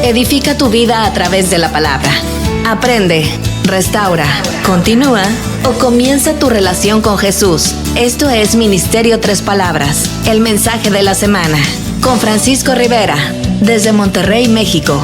Edifica tu vida a través de la palabra. Aprende, restaura, continúa o comienza tu relación con Jesús. Esto es Ministerio Tres Palabras, el mensaje de la semana, con Francisco Rivera, desde Monterrey, México.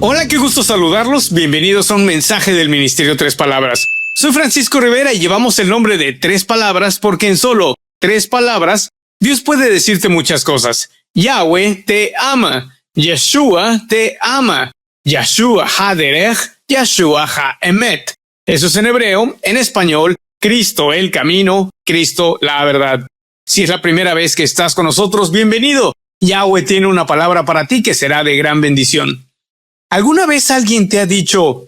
Hola, qué gusto saludarlos. Bienvenidos a un mensaje del Ministerio Tres Palabras. Soy Francisco Rivera y llevamos el nombre de Tres Palabras porque en solo 3 palabras Dios puede decirte muchas cosas. Yahweh te ama. Yeshua te ama. Yeshua ha-derech, Yeshua ha-emet. Eso es en hebreo. En español, Cristo el camino, Cristo la verdad. Si es la primera vez que estás con nosotros, bienvenido. Yahweh tiene una palabra para ti que será de gran bendición. ¿Alguna vez alguien te ha dicho,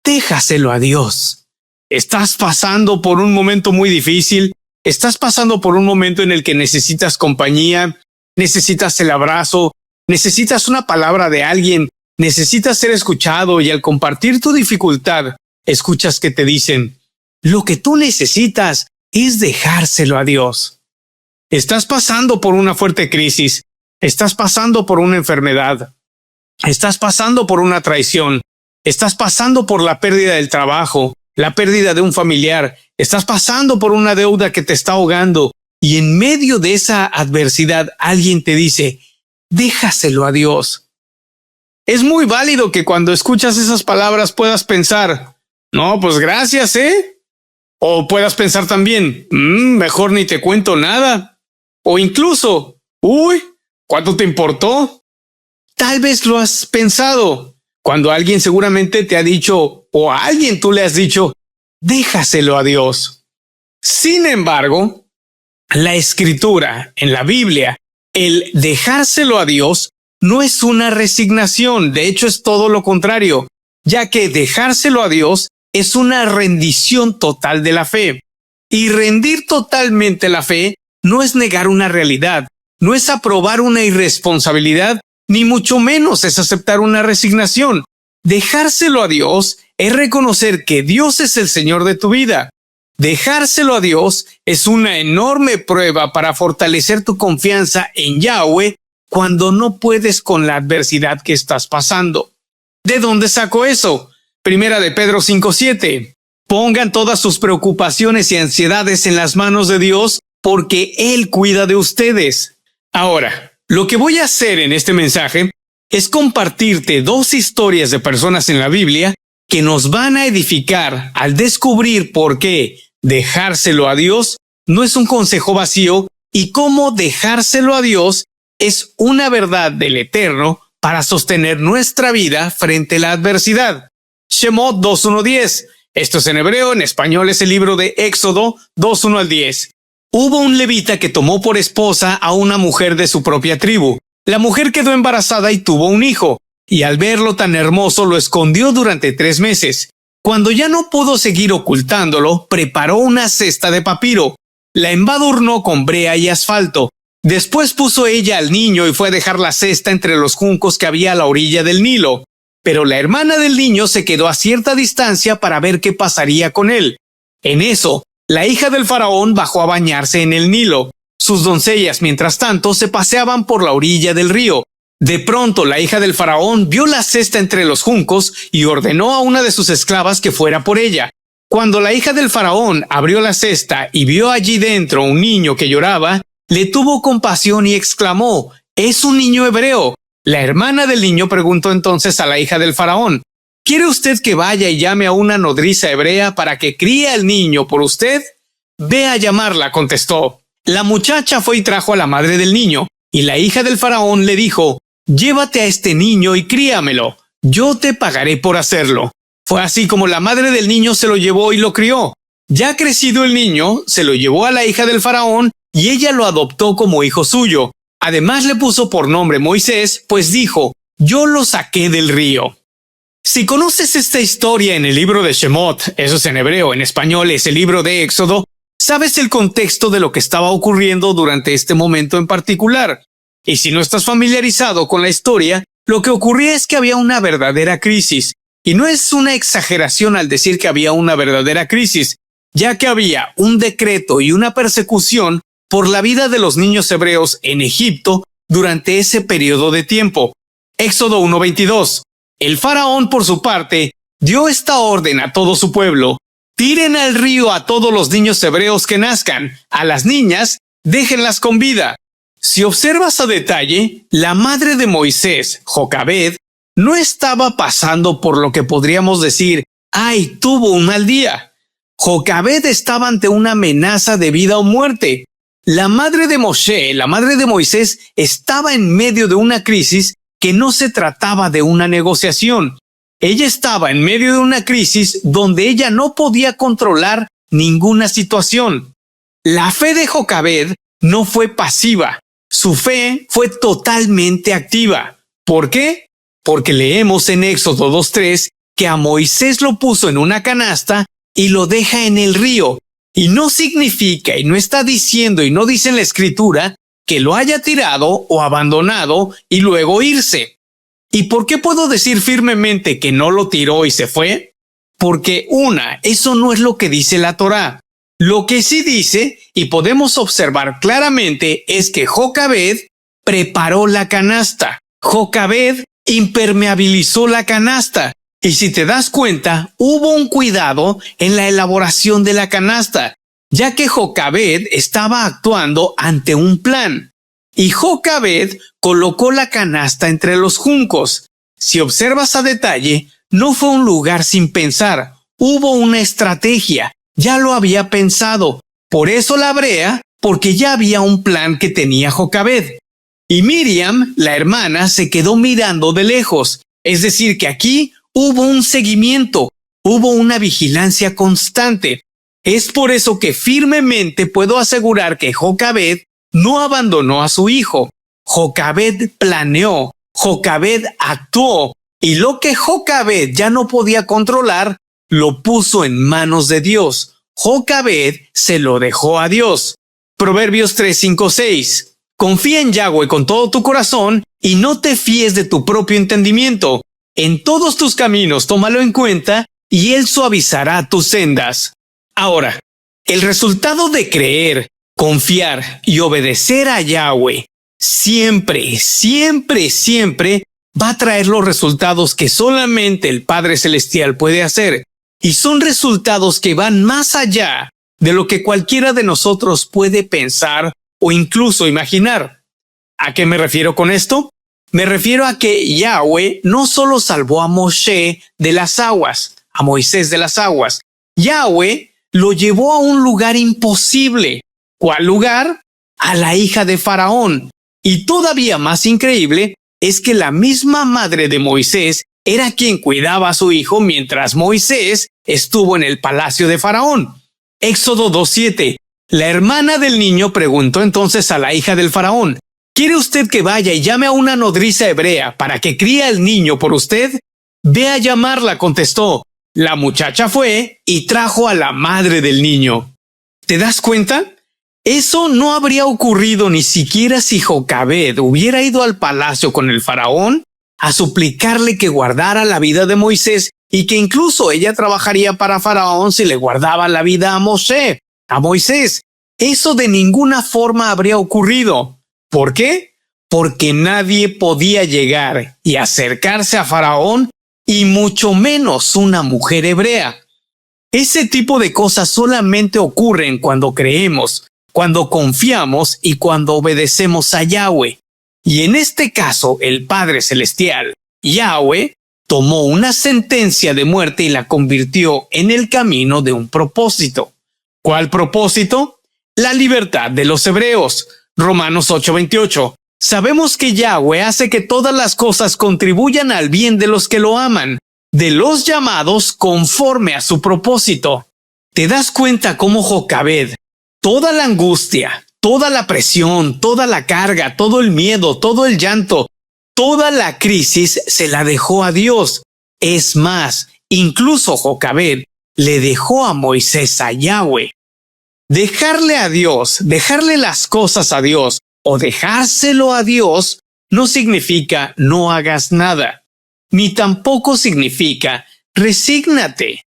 déjaselo a Dios? ¿Estás pasando por un momento muy difícil? ¿Estás pasando por un momento en el que necesitas compañía? ¿Necesitas el abrazo? ¿Necesitas una palabra de alguien? ¿Necesitas ser escuchado? Y al compartir tu dificultad, escuchas que te dicen, lo que tú necesitas es dejárselo a Dios. Estás pasando por una fuerte crisis. Estás pasando por una enfermedad. Estás pasando por una traición, estás pasando por la pérdida del trabajo, la pérdida de un familiar, estás pasando por una deuda que te está ahogando y en medio de esa adversidad alguien te dice, déjaselo a Dios. Es muy válido que cuando escuchas esas palabras puedas pensar, no, pues gracias, ¿eh? O puedas pensar también, mejor ni te cuento nada. O incluso, ¿cuánto te importó? Tal vez lo has pensado cuando alguien seguramente te ha dicho o a alguien tú le has dicho, déjaselo a Dios. Sin embargo, la Escritura en la Biblia, el dejárselo a Dios no es una resignación, de hecho es todo lo contrario, ya que dejárselo a Dios es una rendición total de la fe. Y rendir totalmente la fe no es negar una realidad, no es aprobar una irresponsabilidad, ni mucho menos es aceptar una resignación. Dejárselo a Dios es reconocer que Dios es el Señor de tu vida. Dejárselo a Dios es una enorme prueba para fortalecer tu confianza en Yahweh cuando no puedes con la adversidad que estás pasando. ¿De dónde saco eso? Primera de Pedro 5:7. Pongan todas sus preocupaciones y ansiedades en las manos de Dios porque Él cuida de ustedes. Ahora, lo que voy a hacer en este mensaje es compartirte 2 historias de personas en la Biblia que nos van a edificar al descubrir por qué dejárselo a Dios no es un consejo vacío y cómo dejárselo a Dios es una verdad del Eterno para sostener nuestra vida frente a la adversidad. Shemot 2:1-10. Esto es en hebreo, en español es el libro de Éxodo 2:1-10. Hubo un levita que tomó por esposa a una mujer de su propia tribu. La mujer quedó embarazada y tuvo un hijo, y al verlo tan hermoso lo escondió durante 3 meses. Cuando ya no pudo seguir ocultándolo, preparó una cesta de papiro, la embadurnó con brea y asfalto. Después puso ella al niño y fue a dejar la cesta entre los juncos que había a la orilla del Nilo. Pero la hermana del niño se quedó a cierta distancia para ver qué pasaría con él. En eso, la hija del faraón bajó a bañarse en el Nilo. Sus doncellas, mientras tanto, se paseaban por la orilla del río. De pronto, la hija del faraón vio la cesta entre los juncos y ordenó a una de sus esclavas que fuera por ella. Cuando la hija del faraón abrió la cesta y vio allí dentro un niño que lloraba, le tuvo compasión y exclamó, «¡Es un niño hebreo!». La hermana del niño preguntó entonces a la hija del faraón, ¿quiere usted que vaya y llame a una nodriza hebrea para que críe al niño por usted? Ve a llamarla, contestó. La muchacha fue y trajo a la madre del niño, y la hija del faraón le dijo, llévate a este niño y críamelo, yo te pagaré por hacerlo. Fue así como la madre del niño se lo llevó y lo crió. Ya crecido el niño, se lo llevó a la hija del faraón y ella lo adoptó como hijo suyo. Además le puso por nombre Moisés, pues dijo, yo lo saqué del río. Si conoces esta historia en el libro de Shemot, eso es en hebreo, en español es el libro de Éxodo, sabes el contexto de lo que estaba ocurriendo durante este momento en particular. Y si no estás familiarizado con la historia, lo que ocurría es que había una verdadera crisis. Y no es una exageración al decir que había una verdadera crisis, ya que había un decreto y una persecución por la vida de los niños hebreos en Egipto durante ese periodo de tiempo. Éxodo 1:22. El faraón, por su parte, dio esta orden a todo su pueblo: tiren al río a todos los niños hebreos que nazcan, a las niñas, déjenlas con vida. Si observas a detalle, la madre de Moisés, Jocabed, no estaba pasando por lo que podríamos decir, ¡ay, tuvo un mal día! Jocabed estaba ante una amenaza de vida o muerte. La madre de Moshe, la madre de Moisés, estaba en medio de una crisis que no se trataba de una negociación. Ella estaba en medio de una crisis donde ella no podía controlar ninguna situación. La fe de Jocabed no fue pasiva. Su fe fue totalmente activa. ¿Por qué? Porque leemos en Éxodo 2:3 que a Moisés lo puso en una canasta y lo deja en el río. Y no significa, y no está diciendo, y no dice en la escritura, que lo haya tirado o abandonado y luego irse. ¿Y por qué puedo decir firmemente que no lo tiró y se fue? Porque eso no es lo que dice la Torá. Lo que sí dice, y podemos observar claramente, es que Jocabed preparó la canasta. Jocabed impermeabilizó la canasta. Y si te das cuenta, hubo un cuidado en la elaboración de la canasta, ya que Jocabed estaba actuando ante un plan. Y Jocabed colocó la canasta entre los juncos. Si observas a detalle, no fue un lugar sin pensar. Hubo una estrategia. Ya lo había pensado. Por eso la brea, porque ya había un plan que tenía Jocabed. Y Miriam, la hermana, se quedó mirando de lejos. Es decir, que aquí hubo un seguimiento, hubo una vigilancia constante. Es por eso que firmemente puedo asegurar que Jocabed no abandonó a su hijo. Jocabed planeó, Jocabed actuó, y lo que Jocabed ya no podía controlar, lo puso en manos de Dios. Jocabed se lo dejó a Dios. Proverbios 3:5-6. Confía en Yahweh con todo tu corazón y no te fíes de tu propio entendimiento. En todos tus caminos tómalo en cuenta y Él suavizará tus sendas. Ahora, el resultado de creer, confiar y obedecer a Yahweh siempre, siempre, siempre va a traer los resultados que solamente el Padre Celestial puede hacer. Y son resultados que van más allá de lo que cualquiera de nosotros puede pensar o incluso imaginar. ¿A qué me refiero con esto? Me refiero a que Yahweh no solo salvó a Moshe de las aguas, a Moisés de las aguas. Yahweh lo llevó a un lugar imposible. ¿Cuál lugar? A la hija de Faraón. Y todavía más increíble es que la misma madre de Moisés era quien cuidaba a su hijo mientras Moisés estuvo en el palacio de Faraón. Éxodo 2:7. La hermana del niño preguntó entonces a la hija del Faraón: ¿quiere usted que vaya y llame a una nodriza hebrea para que críe al niño por usted? Ve a llamarla, contestó. La muchacha fue y trajo a la madre del niño. ¿Te das cuenta? Eso no habría ocurrido ni siquiera si Jocabed hubiera ido al palacio con el faraón a suplicarle que guardara la vida de Moisés y que incluso ella trabajaría para Faraón si le guardaba la vida a Moisés. Eso de ninguna forma habría ocurrido. ¿Por qué? Porque nadie podía llegar y acercarse a Faraón, y mucho menos una mujer hebrea. Ese tipo de cosas solamente ocurren cuando creemos, cuando confiamos y cuando obedecemos a Yahweh. Y en este caso, el Padre Celestial, Yahweh, tomó una sentencia de muerte y la convirtió en el camino de un propósito. ¿Cuál propósito? La libertad de los hebreos. Romanos 8:28. Sabemos que Yahweh hace que todas las cosas contribuyan al bien de los que lo aman, de los llamados conforme a su propósito. ¿Te das cuenta cómo Jocabed, toda la angustia, toda la presión, toda la carga, todo el miedo, todo el llanto, toda la crisis se la dejó a Dios? Es más, incluso Jocabed le dejó a Moisés a Yahweh. Dejarle a Dios, dejarle las cosas a Dios o dejárselo a Dios no significa no hagas nada, ni tampoco significa resígnate.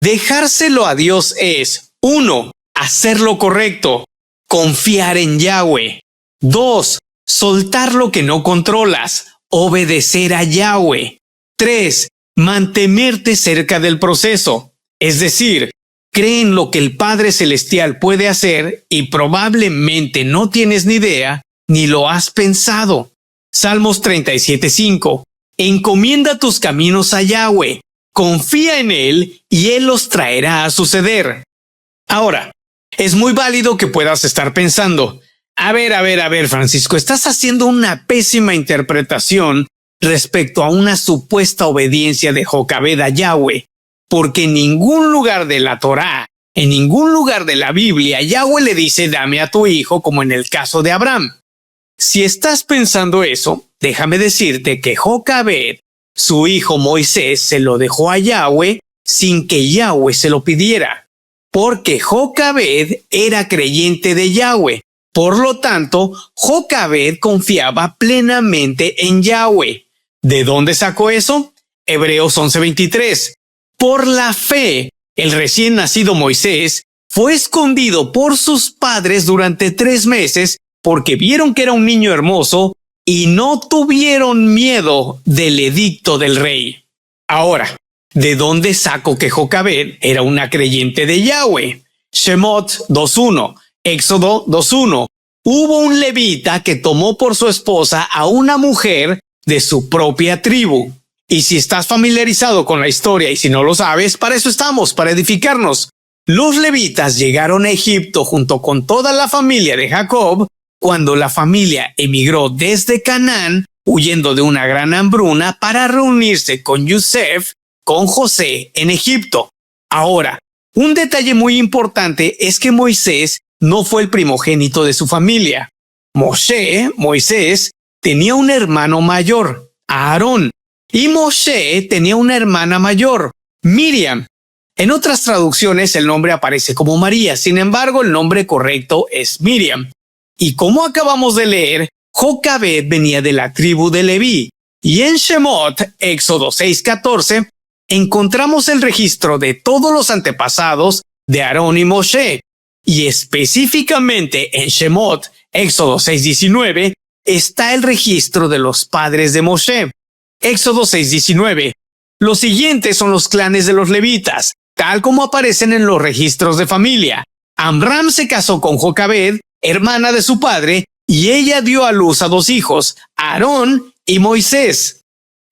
Dejárselo a Dios es 1. Hacer lo correcto. confiar en Yahweh. 2. Soltar lo que no controlas, obedecer a Yahweh. 3. Mantenerte cerca del proceso, es decir, cree en lo que el Padre Celestial puede hacer y probablemente no tienes ni idea ni lo has pensado. Salmos 37:5. Encomienda tus caminos a Yahweh, confía en Él y Él los traerá a suceder. Ahora, es muy válido que puedas estar pensando, a ver, Francisco, estás haciendo una pésima interpretación respecto a una supuesta obediencia de Jocabed a Yahweh, porque en ningún lugar de la Torá, en ningún lugar de la Biblia, Yahweh le dice dame a tu hijo como en el caso de Abraham. Si estás pensando eso, déjame decirte que Jocabed, su hijo Moisés, se lo dejó a Yahweh sin que Yahweh se lo pidiera, porque Jocabed era creyente de Yahweh. Por lo tanto, Jocabed confiaba plenamente en Yahweh. ¿De dónde sacó eso? Hebreos 11:23. Por la fe, el recién nacido Moisés fue escondido por sus padres durante 3 meses porque vieron que era un niño hermoso y no tuvieron miedo del edicto del rey. Ahora, ¿de dónde saco que Jocabed era una creyente de Yahweh? Shemot 2:1, Éxodo 2:1. Hubo un levita que tomó por su esposa a una mujer de su propia tribu. Y si estás familiarizado con la historia y si no lo sabes, para eso estamos, para edificarnos. Los levitas llegaron a Egipto junto con toda la familia de Jacob cuando la familia emigró desde Canaán, huyendo de una gran hambruna para reunirse con Yosef, con José en Egipto. Ahora, un detalle muy importante es que Moisés no fue el primogénito de su familia. Moisés, tenía un hermano mayor, Aarón, y Moshe tenía una hermana mayor, Miriam. En otras traducciones el nombre aparece como María, sin embargo el nombre correcto es Miriam. Y como acabamos de leer, Jocabed venía de la tribu de Leví. Y en Shemot, Éxodo 6:14, encontramos el registro de todos los antepasados de Aarón y Moshe. Y específicamente en Shemot, Éxodo 6:19, está el registro de los padres de Moshe. Éxodo 6:19. Los siguientes son los clanes de los levitas, tal como aparecen en los registros de familia. Amram se casó con Jocabed, hermana de su padre, y ella dio a luz a 2 hijos, Aarón y Moisés.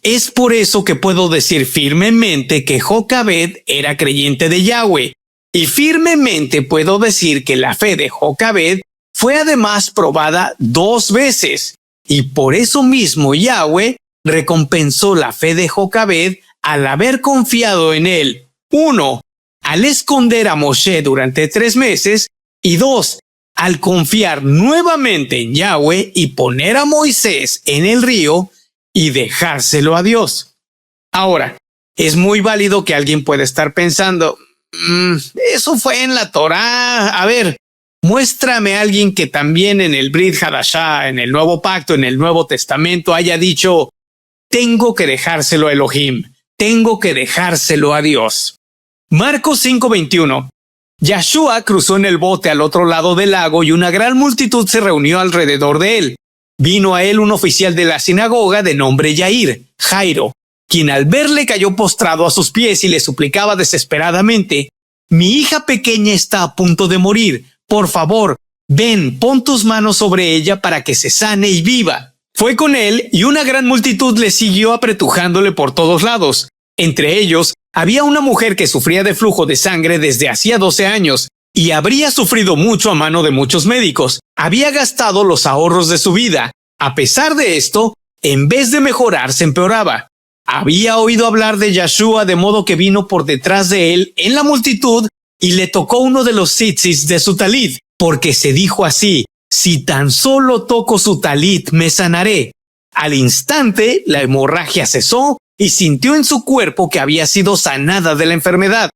Es por eso que puedo decir firmemente que Jocabed era creyente de Yahweh, y firmemente puedo decir que la fe de Jocabed fue además probada 2 veces, y por eso mismo Yahweh recompensó la fe de Jocabed al haber confiado en él. 1. Al esconder a Moshe durante 3 meses, y 2. Al confiar nuevamente en Yahweh y poner a Moisés en el río y dejárselo a Dios. Ahora, es muy válido que alguien pueda estar pensando, eso fue en la Torá. A ver, muéstrame a alguien que también en el Brit Hadashah, en el Nuevo Pacto, en el Nuevo Testamento haya dicho, tengo que dejárselo a Elohim, tengo que dejárselo a Dios. Marcos 5:21. Yahshua cruzó en el bote al otro lado del lago y una gran multitud se reunió alrededor de él. Vino a él un oficial de la sinagoga de nombre Jairo, quien al verle cayó postrado a sus pies y le suplicaba desesperadamente, mi hija pequeña está a punto de morir, por favor, ven, pon tus manos sobre ella para que se sane y viva. Fue con él y una gran multitud le siguió apretujándole por todos lados. Entre ellos, había una mujer que sufría de flujo de sangre desde hacía 12 años y habría sufrido mucho a mano de muchos médicos. Había gastado los ahorros de su vida. A pesar de esto, en vez de mejorar, se empeoraba. Había oído hablar de Yahshua de modo que vino por detrás de él en la multitud y le tocó uno de los tzitzis de su talit, porque se dijo así, si tan solo toco su talit me sanaré. Al instante, la hemorragia cesó y sintió en su cuerpo que había sido sanada de la enfermedad.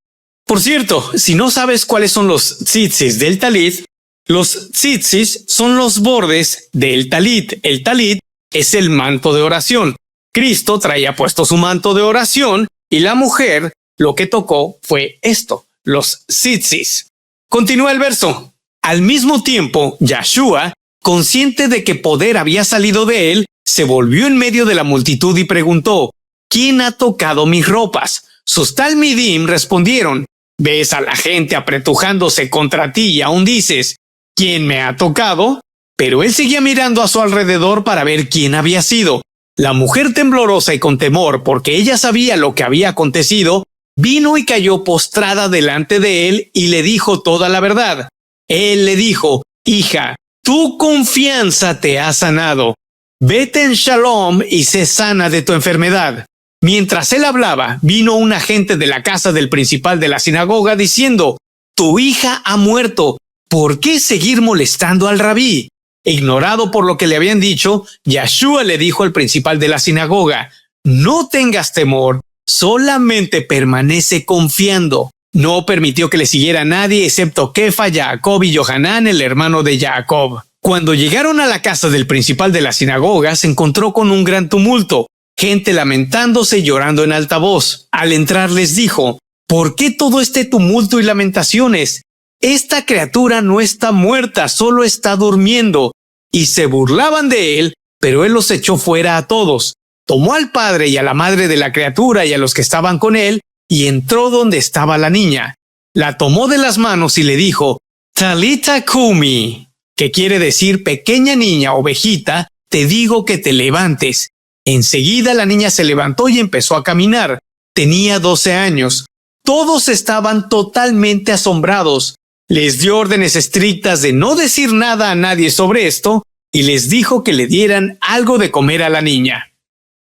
Por cierto, si no sabes cuáles son los tzitzis del talit, los tzitzis son los bordes del talit. El talit es el manto de oración. Cristo traía puesto su manto de oración y la mujer lo que tocó fue esto, los tzitzis. Continúa el verso. Al mismo tiempo, Yahshua, consciente de que poder había salido de él, se volvió en medio de la multitud y preguntó: ¿quién ha tocado mis ropas? Sus talmidim respondieron: ves a la gente apretujándose contra ti y aún dices: ¿quién me ha tocado? Pero él seguía mirando a su alrededor para ver quién había sido. La mujer, temblorosa y con temor, porque ella sabía lo que había acontecido, vino y cayó postrada delante de él y le dijo toda la verdad. Él le dijo: hija, tu confianza te ha sanado. Vete en shalom y sé sana de tu enfermedad. Mientras él hablaba, vino un agente de la casa del principal de la sinagoga diciendo: tu hija ha muerto. ¿Por qué seguir molestando al rabí? Ignorado por lo que le habían dicho, Yahshua le dijo al principal de la sinagoga: no tengas temor, solamente permanece confiando. No permitió que le siguiera nadie excepto Kefa, Jacob y Johanán, el hermano de Jacob. Cuando llegaron a la casa del principal de la sinagoga, se encontró con un gran tumulto, gente lamentándose y llorando en alta voz. Al entrar les dijo: ¿por qué todo este tumulto y lamentaciones? Esta criatura no está muerta, solo está durmiendo. Y se burlaban de él, pero él los echó fuera a todos. Tomó al padre y a la madre de la criatura y a los que estaban con él, y entró donde estaba la niña. La tomó de las manos y le dijo: Talita Kumi, que quiere decir pequeña niña, ovejita, te digo que te levantes. Enseguida la niña se levantó y empezó a caminar. Tenía 12 años. Todos estaban totalmente asombrados. Les dio órdenes estrictas de no decir nada a nadie sobre esto y les dijo que le dieran algo de comer a la niña.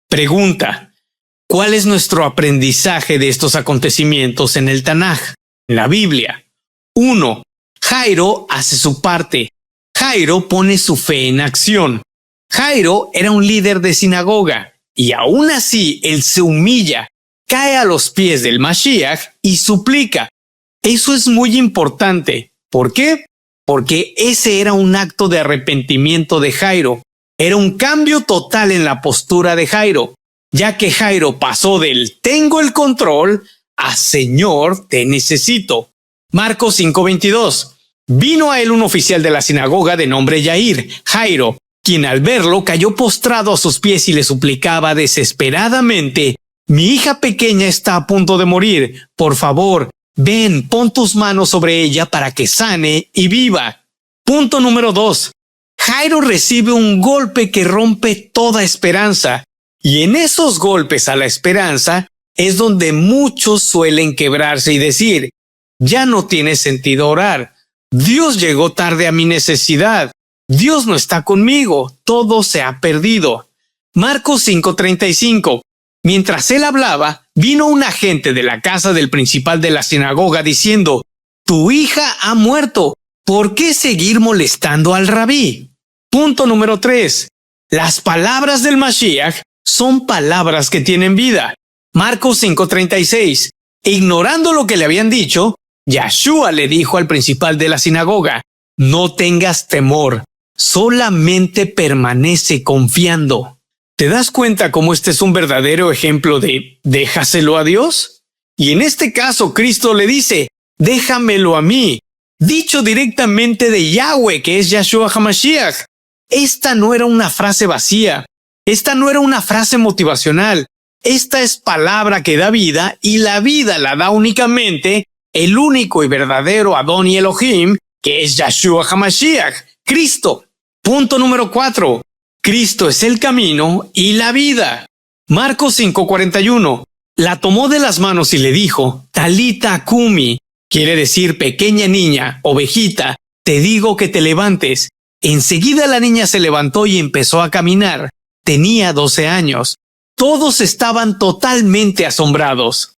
Pregunta: ¿cuál es nuestro aprendizaje de estos acontecimientos en el Tanaj, en la Biblia? 1. Jairo hace su parte. Jairo pone su fe en acción. Jairo era un líder de sinagoga y aún así él se humilla, cae a los pies del Mashiach y suplica. Eso es muy importante. ¿Por qué? Porque ese era un acto de arrepentimiento de Jairo. Era un cambio total en la postura de Jairo, ya que Jairo pasó del tengo el control a Señor, te necesito. Marcos 5:22. Vino a él un oficial de la sinagoga de nombre Yair, Jairo, quien al verlo cayó postrado a sus pies y le suplicaba desesperadamente: mi hija pequeña está a punto de morir. Por favor, ven, pon tus manos sobre ella para que sane y viva. Punto número 2. Jairo recibe un golpe que rompe toda esperanza. Y en esos golpes a la esperanza es donde muchos suelen quebrarse y decir: ya no tiene sentido orar. Dios llegó tarde a mi necesidad. Dios no está conmigo. Todo se ha perdido. Marcos 5:35. Mientras él hablaba, vino un agente de la casa del principal de la sinagoga diciendo: tu hija ha muerto. ¿Por qué seguir molestando al rabí? Punto número 3. Las palabras del Mashiach son palabras que tienen vida. Marcos 5:36. Ignorando lo que le habían dicho, Yahshua le dijo al principal de la sinagoga: no tengas temor, solamente permanece confiando. ¿Te das cuenta cómo este es un verdadero ejemplo de déjaselo a Dios? Y en este caso Cristo le dice: déjamelo a mí, dicho directamente de Yahweh, que es Yahshua HaMashiach. Esta no era una frase vacía, esta no era una frase motivacional, esta es palabra que da vida, y la vida la da únicamente el único y verdadero Adón y Elohim, que es Yahshua HaMashiach, Cristo. Punto número 4. Cristo es el camino y la vida. Marcos 5:41. La tomó de las manos y le dijo: Talita Kumi, quiere decir pequeña niña, ovejita, te digo que te levantes. Enseguida la niña se levantó y empezó a caminar. Tenía 12 años. Todos estaban totalmente asombrados.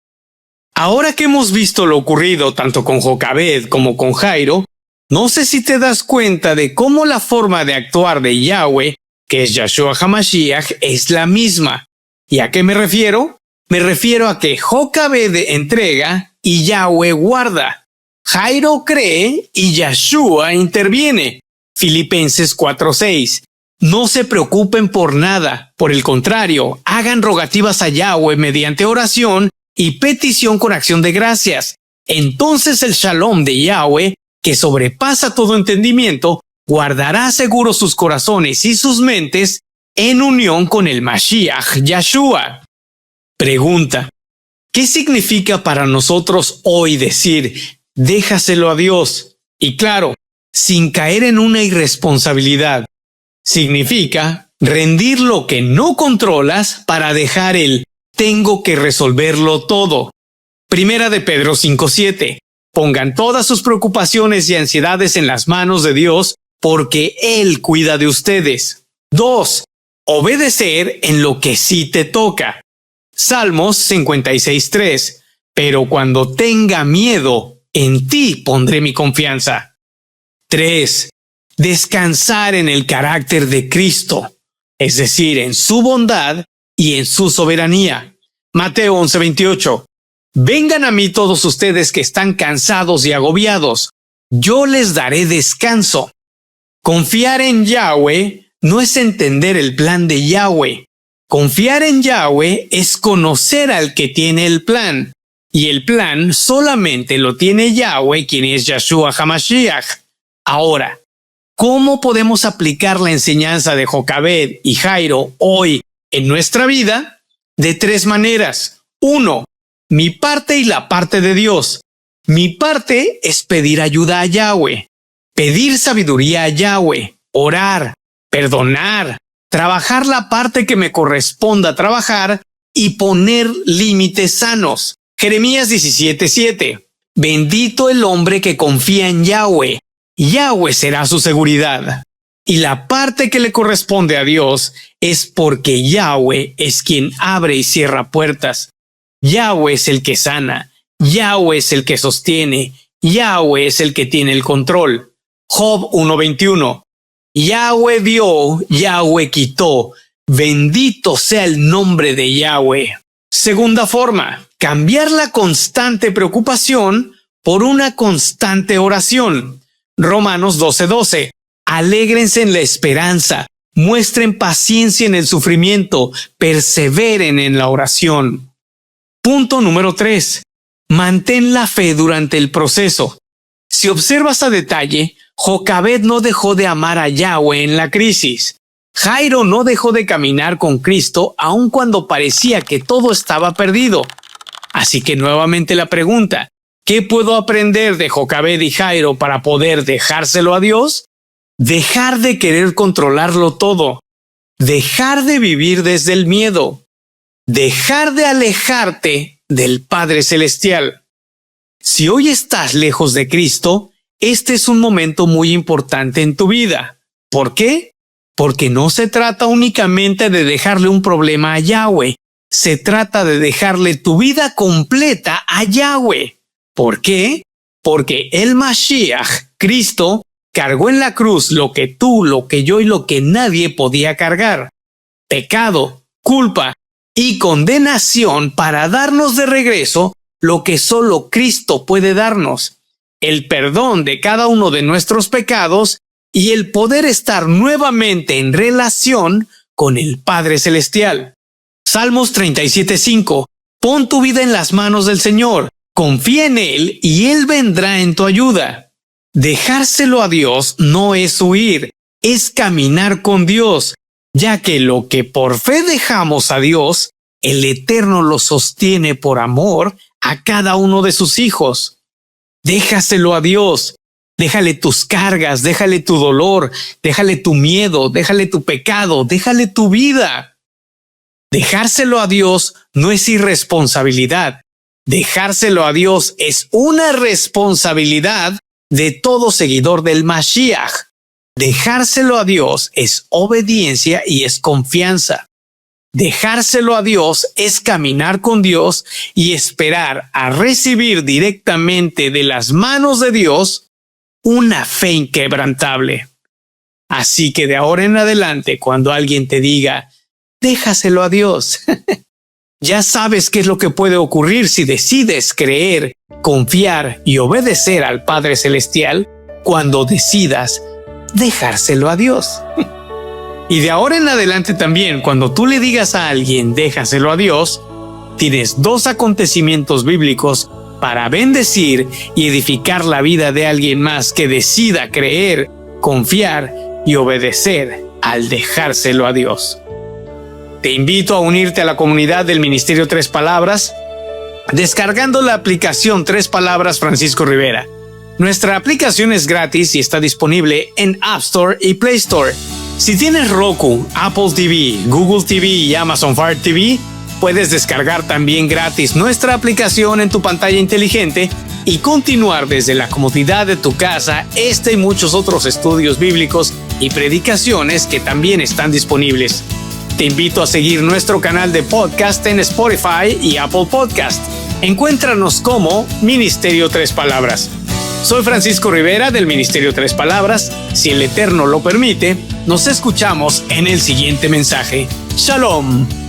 Ahora que hemos visto lo ocurrido tanto con Jocabed como con Jairo, no sé si te das cuenta de cómo la forma de actuar de Yahweh, que es Yahshua HaMashiach, es la misma. ¿Y a qué me refiero? Me refiero a que Jocabed entrega y Yahweh guarda. Jairo cree y Yahshua interviene. Filipenses 4:6. No se preocupen por nada, por el contrario, hagan rogativas a Yahweh mediante oración y petición con acción de gracias. Entonces el shalom de Yahweh, que sobrepasa todo entendimiento, guardará seguros sus corazones y sus mentes en unión con el Mashiach, Yahshua. Pregunta: ¿qué significa para nosotros hoy decir déjaselo a Dios? Y claro, sin caer en una irresponsabilidad. Significa rendir lo que no controlas para dejar el tengo que resolverlo todo. Primera de Pedro 5:7. Pongan todas sus preocupaciones y ansiedades en las manos de Dios, porque Él cuida de ustedes. 2. Obedecer en lo que sí te toca. Salmos 56:3. Pero cuando tenga miedo, en ti pondré mi confianza. 3. Descansar en el carácter de Cristo, es decir, en su bondad y en su soberanía. Mateo 11:28. Vengan a mí todos ustedes que están cansados y agobiados, yo les daré descanso. Confiar en Yahweh no es entender el plan de Yahweh. Confiar en Yahweh es conocer al que tiene el plan. Y el plan solamente lo tiene Yahweh, quien es Yahshua HaMashiach. Ahora, ¿cómo podemos aplicar la enseñanza de Jocabed y Jairo hoy en nuestra vida? De 3 maneras. 1. Mi parte y la parte de Dios. Mi parte es pedir ayuda a Yahweh, pedir sabiduría a Yahweh, orar, perdonar, trabajar la parte que me corresponda trabajar y poner límites sanos. Jeremías 17:7. Bendito el hombre que confía en Yahweh. Yahweh será su seguridad. Y la parte que le corresponde a Dios es porque Yahweh es quien abre y cierra puertas. Yahweh es el que sana. Yahweh es el que sostiene. Yahweh es el que tiene el control. Job 1:21. Yahweh dio, Yahweh quitó. Bendito sea el nombre de Yahweh. Segunda forma, cambiar la constante preocupación por una constante oración. Romanos 12:12. Alégrense en la esperanza, muestren paciencia en el sufrimiento, perseveren en la oración. Punto número 3. Mantén la fe durante el proceso. Si observas a detalle, Jocabed no dejó de amar a Yahweh en la crisis. Jairo no dejó de caminar con Cristo aun cuando parecía que todo estaba perdido. Así que nuevamente la pregunta, ¿qué puedo aprender de Jocabed y Jairo para poder dejárselo a Dios? Dejar de querer controlarlo todo. Dejar de vivir desde el miedo. Dejar de alejarte del Padre Celestial. Si hoy estás lejos de Cristo, este es un momento muy importante en tu vida. ¿Por qué? Porque no se trata únicamente de dejarle un problema a Yahweh. Se trata de dejarle tu vida completa a Yahweh. ¿Por qué? Porque el Mashiach, Cristo, cargó en la cruz lo que tú, lo que yo y lo que nadie podía cargar. Pecado, culpa y condenación para darnos de regreso lo que solo Cristo puede darnos, el perdón de cada uno de nuestros pecados y el poder estar nuevamente en relación con el Padre Celestial. Salmos 37:5. Pon tu vida en las manos del Señor, confía en Él y Él vendrá en tu ayuda. Dejárselo a Dios no es huir, es caminar con Dios, ya que lo que por fe dejamos a Dios, el Eterno lo sostiene por amor a cada uno de sus hijos. Déjaselo a Dios, déjale tus cargas, déjale tu dolor, déjale tu miedo, déjale tu pecado, déjale tu vida. Dejárselo a Dios no es irresponsabilidad. Dejárselo a Dios es una responsabilidad de todo seguidor del Mashiach. Dejárselo a Dios es obediencia y es confianza. Dejárselo a Dios es caminar con Dios y esperar a recibir directamente de las manos de Dios una fe inquebrantable. Así que de ahora en adelante, cuando alguien te diga, déjaselo a Dios, ya sabes qué es lo que puede ocurrir si decides creer, confiar y obedecer al Padre Celestial cuando decidas dejárselo a Dios. Y de ahora en adelante también, cuando tú le digas a alguien déjaselo a Dios, tienes 2 acontecimientos bíblicos para bendecir y edificar la vida de alguien más que decida creer, confiar y obedecer al dejárselo a Dios. Te invito a unirte a la comunidad del Ministerio Tres Palabras descargando la aplicación Tres Palabras Francisco Rivera. Nuestra aplicación es gratis y está disponible en App Store y Play Store. Si tienes Roku, Apple TV, Google TV y Amazon Fire TV, puedes descargar también gratis nuestra aplicación en tu pantalla inteligente y continuar desde la comodidad de tu casa y muchos otros estudios bíblicos y predicaciones que también están disponibles. Te invito a seguir nuestro canal de podcast en Spotify y Apple Podcast. Encuéntranos como Ministerio Tres Palabras. Soy Francisco Rivera del Ministerio Tres Palabras. Si el Eterno lo permite, nos escuchamos en el siguiente mensaje. Shalom.